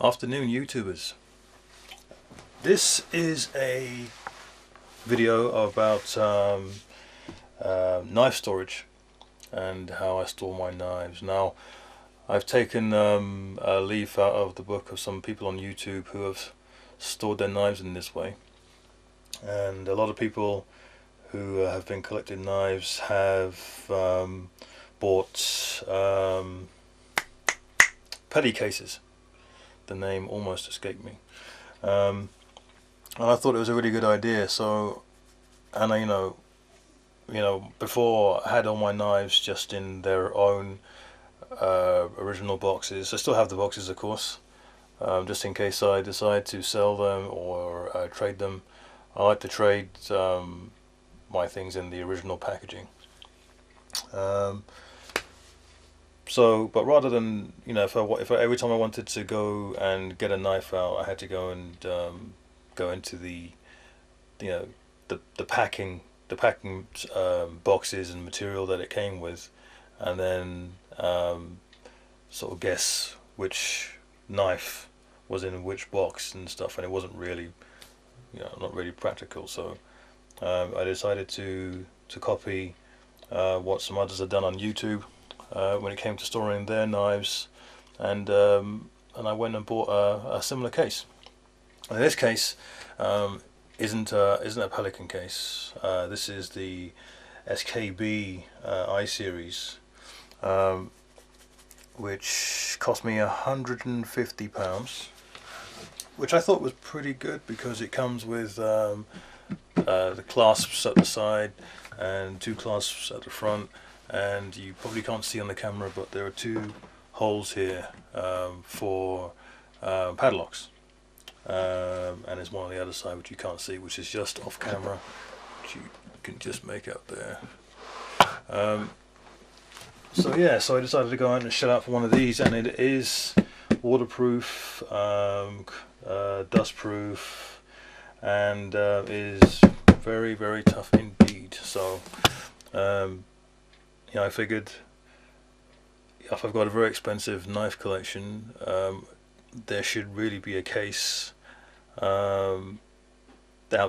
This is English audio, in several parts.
Afternoon, YouTubers. This is a video about knife storage and how I store my knives. Now, I've taken a leaf out of the book of some people on YouTube who have stored their knives in this way, and a lot of people who have been collecting knives have bought petty cases. The name almost escaped me, and I thought it was a really good idea. So, and before I had all my knives just in their own original boxes. I still have the boxes, of course, just in case I decide to sell them or trade them. I like to trade my things in the original packaging. But rather than, if every time I wanted to go and get a knife out, I had to go and go into the packing boxes and material that it came with, and then sort of guess which knife was in which box and stuff, and it wasn't really, not really practical. So I decided to copy what some others had done on YouTube when it came to storing their knives, and I went and bought a similar case. And in this case, isn't a Pelican case. This is the SKB I series, which cost me £150, which I thought was pretty good because it comes with the clasps at the side and two clasps at the front, and you probably can't see on the camera, but there are two holes here for padlocks, and there's one on the other side which you can't see, which is just off camera, which you can just make out there. So I decided to go out and shell out for one of these, and it is waterproof, dustproof, and is very, very tough indeed. So I figured if I've got a very expensive knife collection, there should really be a case out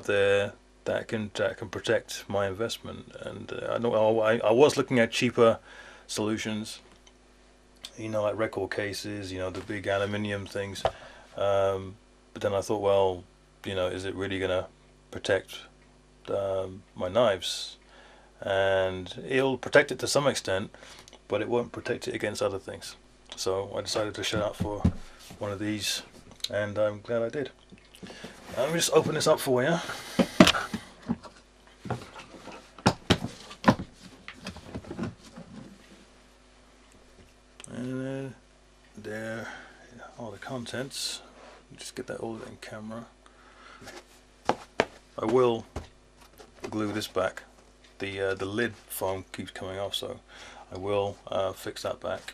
there that can protect my investment. And I was looking at cheaper solutions, like record cases, the big aluminium things, but then I thought, well, is it really gonna protect my knives? And it'll protect it to some extent, but it won't protect it against other things. So I decided to shell out for one of these, and I'm glad I did. Let me just open this up for you. And there are the contents. Just get that all in camera. I will glue this back. The lid foam keeps coming off, so I will fix that back.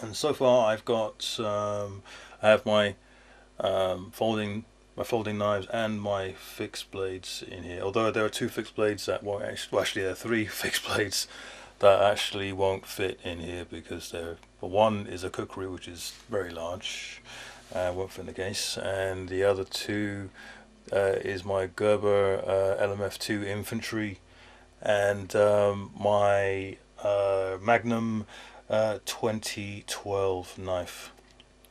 And so far I've got I have my folding knives and my fixed blades in here. Although there are two fixed blades that won't actually there are three fixed blades that actually won't fit in here, because one is a cookery, which is very large, won't fit in the case, and the other two is my Gerber LMF2 infantry, and my Magnum 2012 knife,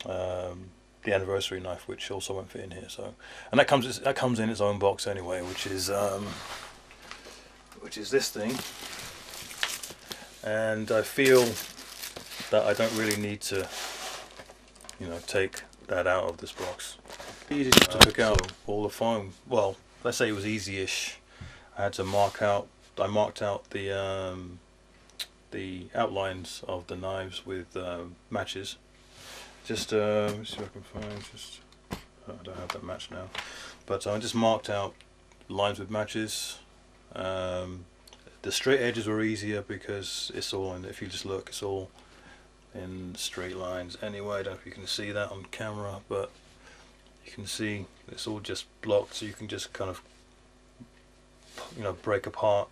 the anniversary knife, which also won't fit in here. So, and that comes in its own box anyway, which is this thing. And I feel that I don't really need to, take that out of this box. Easy to pick out all the foam. Well, let's say it was easy-ish. I marked out the outlines of the knives with matches. Just let me see if I can find. I don't have that match now, but I just marked out lines with matches. The straight edges were easier because it's all in. If you just look, it's all in straight lines. Anyway, I don't know if you can see that on camera, but you can see it's all just blocked, so you can just kind of break apart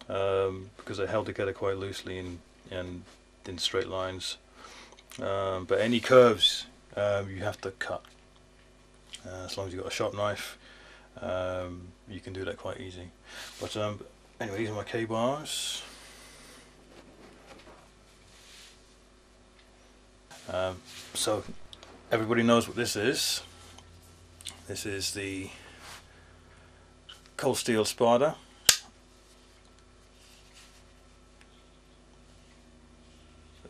because they're held together quite loosely, and in straight lines, but any curves you have to cut. As long as you've got a sharp knife, you can do that quite easy. But anyway, these are my K-bars. So everybody knows what this is. This is the cold steel Sparta.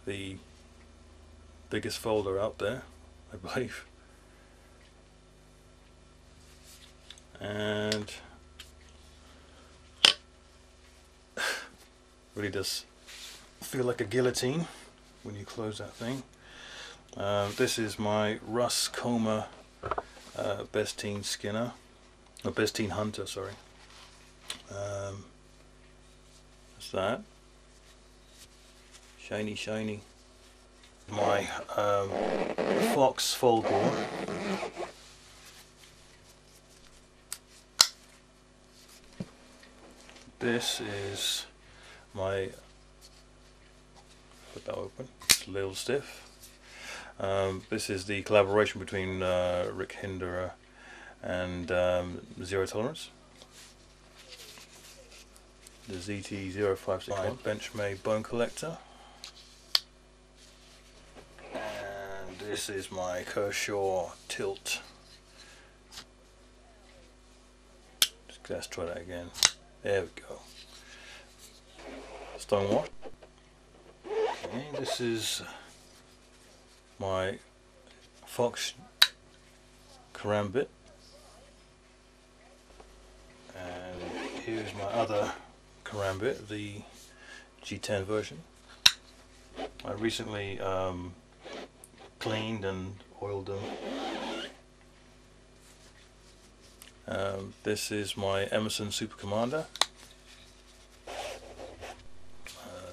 The biggest folder out there, I believe. And really does feel like a guillotine when you close that thing. This is my Russ Coma Bestine Skinner, or Bestine Hunter, sorry. What's that? Shiny, shiny. My Fox fold bore. This is my, put that open, it's a little stiff. This is the collaboration between Rick Hinderer and Zero Tolerance. The ZT0561 Benchmade Bone Collector. And this is my Kershaw Tilt. Let's try that again. There we go. Stonewash. Okay, this is my Fox Karambit. And here's my other Karambit, the G10 version. I recently cleaned and oiled them. This is my Emerson Super Commander.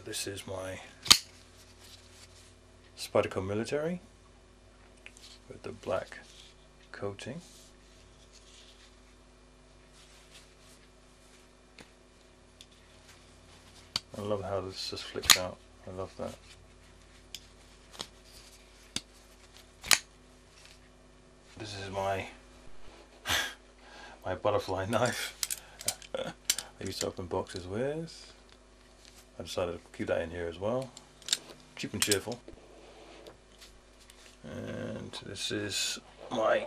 This is my Spyderco Military with the black coating. I love how this just flips out. I love that. This is my my butterfly knife I used to open boxes with. I decided to keep that in here as well. Cheap and cheerful. And this is my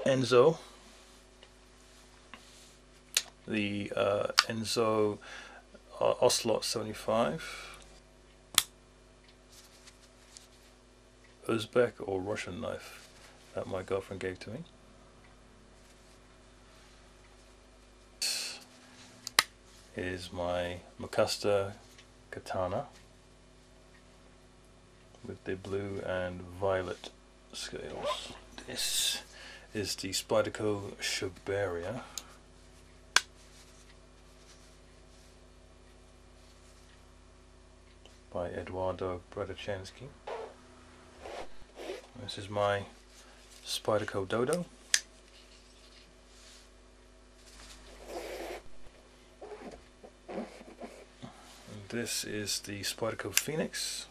Enzo. The Enzo Ocelot 75. Uzbek or Russian knife that my girlfriend gave to me. Is my Makasta katana with the blue and violet scales. This is the Spyderco Shabaria. By Eduardo Bradachensky. This is my Spyderco Dodo. This is the Spyderco Phoenix,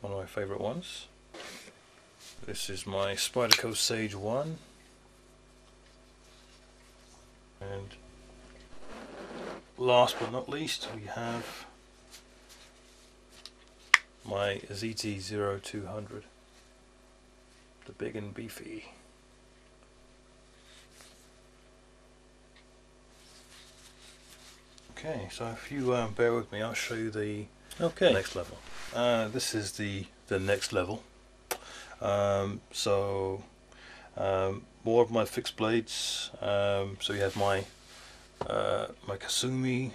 one of my favourite ones. This is my Spyderco Sage 1. And last but not least, we have my ZT0200, the big and beefy. Okay, so if you bear with me, I'll show you the next level. This is the next level. More of my fixed blades. So you have my my Kasumi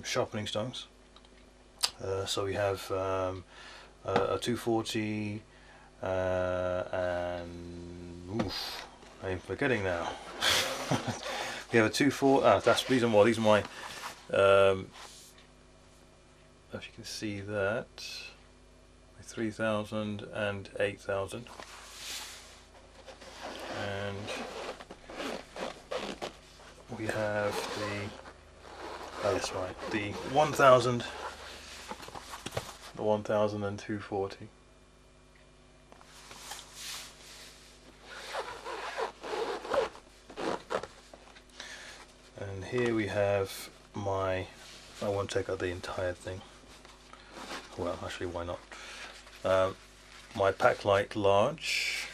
sharpening stones. So we have a 240 and oof, I'm forgetting now. We have a 240. These are my. If you can see that, 3000 and 8000, and we have Oh, that's right. The 1000, the 1000 and 240. And here we have my, I won't take out the entire thing. Well, actually, why not? My Packlight Large.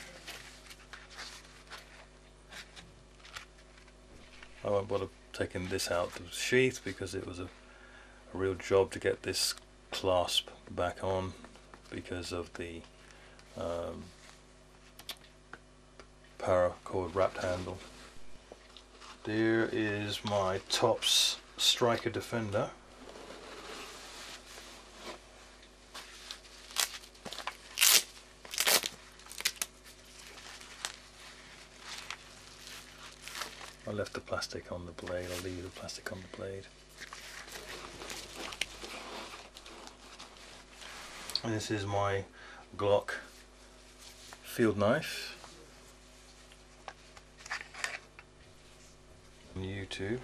I won't bother taking this out of the sheath because it was a real job to get this clasp back on because of the paracord wrapped handle. There is my Tops Striker Defender. I left the plastic on the blade, I'll leave the plastic on the blade. And this is my Glock field knife on YouTube.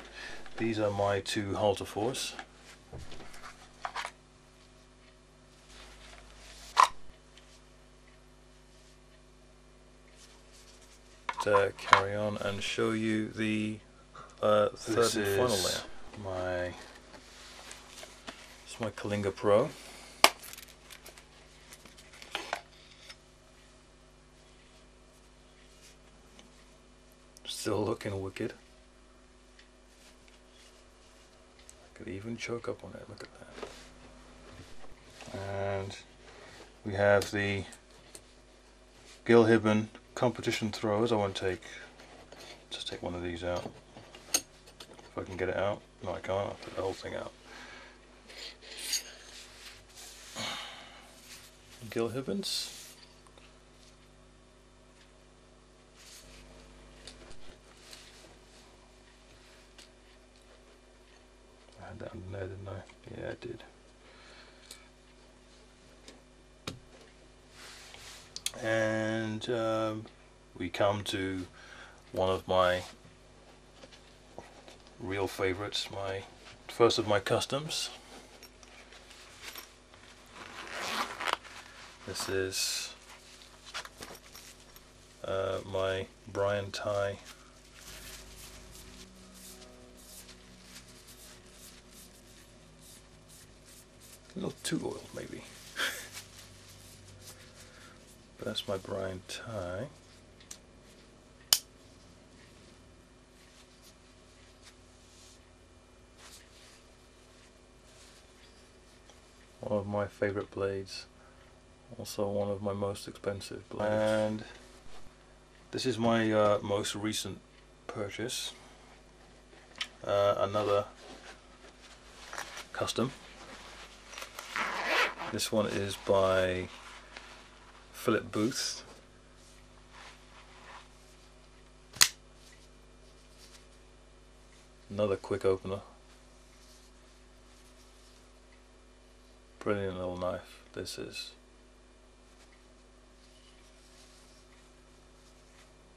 These are my two halter force. To carry on and show you the third and final layer. It's my Kalinga Pro. Still looking wicked. I could even choke up on it, look at that. And we have the Gilhibben competition throwers. I won't take, just take one of these out. If I can get it out. No, I can't. I'll take the whole thing out. Gilhibbens. I had that under there, didn't I? Yeah, I did. And we come to one of my real favorites, my first of my customs. This is my Bryant tie. A little too oiled maybe. But that's my Bryant tie. One of my favorite blades, also one of my most expensive blades. And this is my most recent purchase, another custom. This one is by Phillip Booths. Another quick opener. Brilliant little knife this is.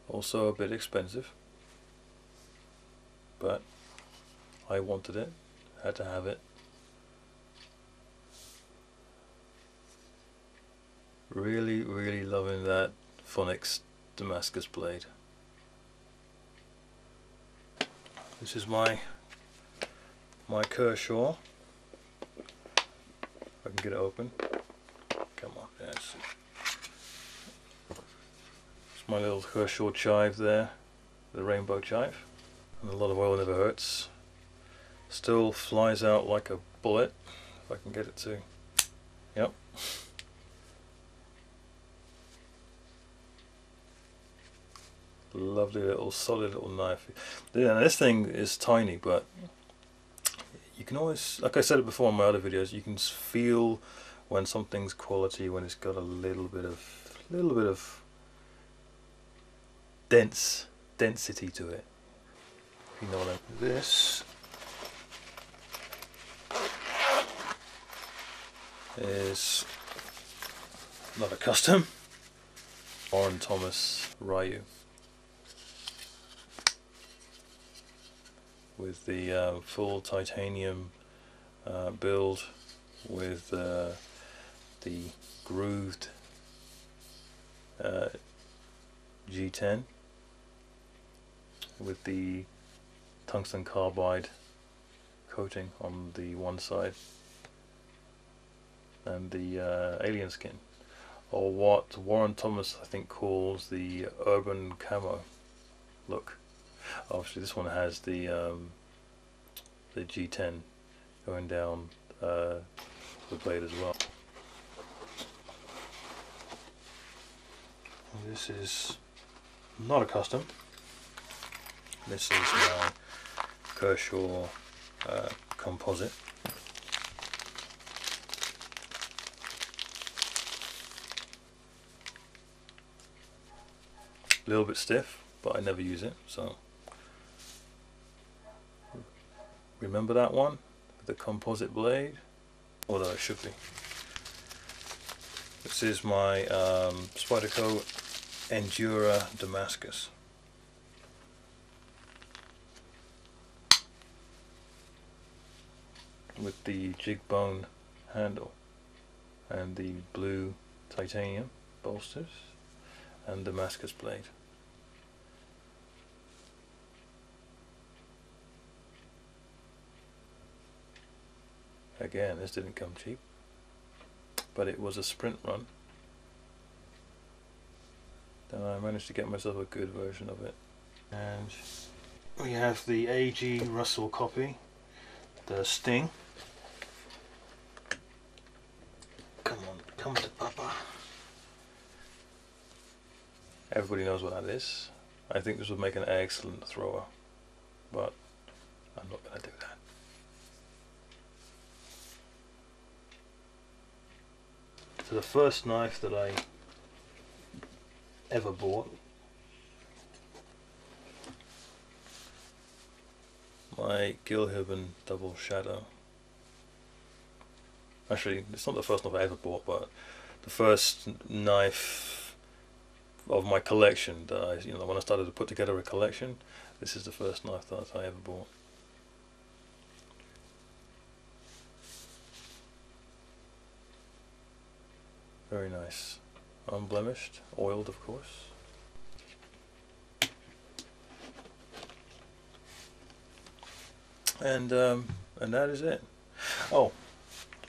Also a bit expensive, but I wanted it, had to have it. Really, really loving that Phonics Damascus blade. This is my Kershaw. If I can get it open. Come on, yes. It's my little Kershaw chive there, the rainbow chive. And a lot of oil never hurts. Still flies out like a bullet, if I can get it to. Yep. Lovely little solid little knife. Yeah, this thing is tiny, but you can always, like I said it before in my other videos, you can feel when something's quality when it's got a little bit of density to it. If you know what I mean. This is not a custom. Warren Thomas Ryu with the full titanium build with the grooved G10 with the tungsten carbide coating on the one side and the alien skin, or what Warren Thomas I think calls the urban camo look. Obviously this one has the G10 going down the blade as well. And this is not a custom. This is my Kershaw composite. A little bit stiff, but I never use it, so remember that one, the Composite Blade, although it should be. This is my Spyderco Endura Damascus. With the jig bone handle and the blue titanium bolsters and Damascus blade. Again, this didn't come cheap, but it was a sprint run. Then I managed to get myself a good version of it. And we have the A.G. Russell copy, the Sting. Come to Papa. Everybody knows what that is. I think this would make an excellent thrower, but I'm not going to do that. So the first knife that I ever bought, my Gilhibben Double Shadow. Actually, it's not the first knife I ever bought, but the first knife of my collection that I, when I started to put together a collection, this is the first knife that I ever bought. Very nice, unblemished, oiled of course. And that is it. Oh,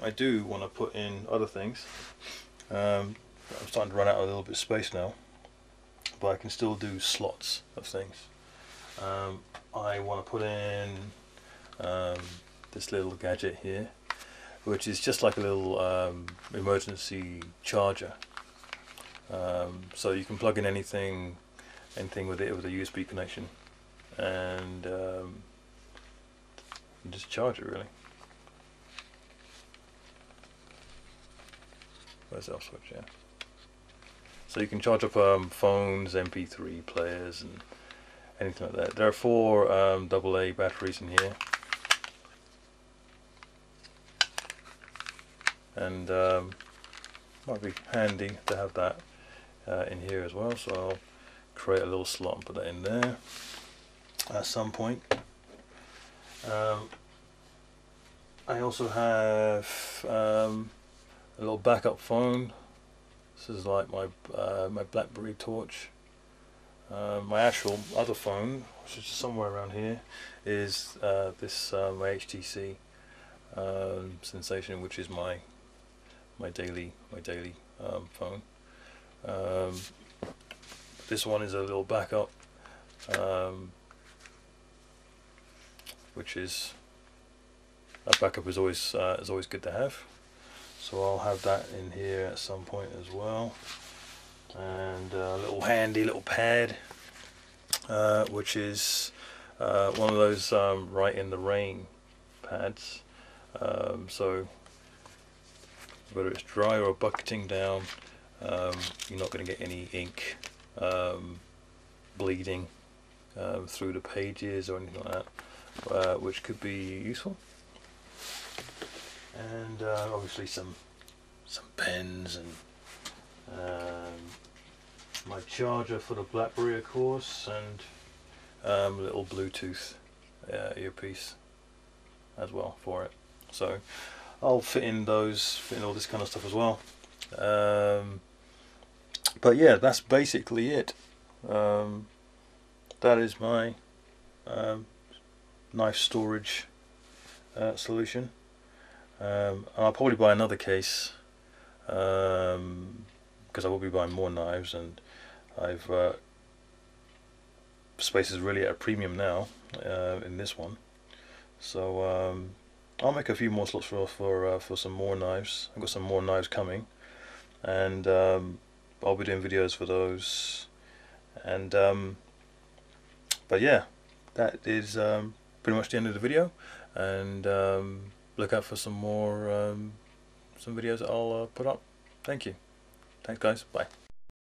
I do want to put in other things. I'm starting to run out of a little bit of space now, but I can still do slots of things. I want to put in this little gadget here, which is just like a little emergency charger. So you can plug in anything with it with a USB connection, and just charge it really. Where's the off switch? Yeah. So you can charge up phones, MP3 players, and anything like that. There are 4 AA batteries in here, and might be handy to have that in here as well. So I'll create a little slot and put that in there at some point. I also have a little backup phone. This is like my my BlackBerry torch. My actual other phone, which is somewhere around here, is this my HTC Sensation, which is my daily phone. This one is a little backup, which is a backup is always good to have. So I'll have that in here at some point as well. And a little handy little pad, which is one of those right in the rain pads. So whether it's dry or bucketing down, you're not going to get any ink bleeding through the pages or anything like that, which could be useful. And obviously some pens and my charger for the BlackBerry, of course, and a little Bluetooth earpiece as well for it. So I'll fit in all this kind of stuff as well. But yeah, that's basically it. That is my knife storage solution. And I'll probably buy another case, because I will be buying more knives, and I've space is really at a premium now in this one. So I'll make a few more slots for some more knives. I've got some more knives coming, and I'll be doing videos for those. And but yeah, that is pretty much the end of the video. And look out for some more some videos that I'll put up. Thank you. Thanks guys. Bye.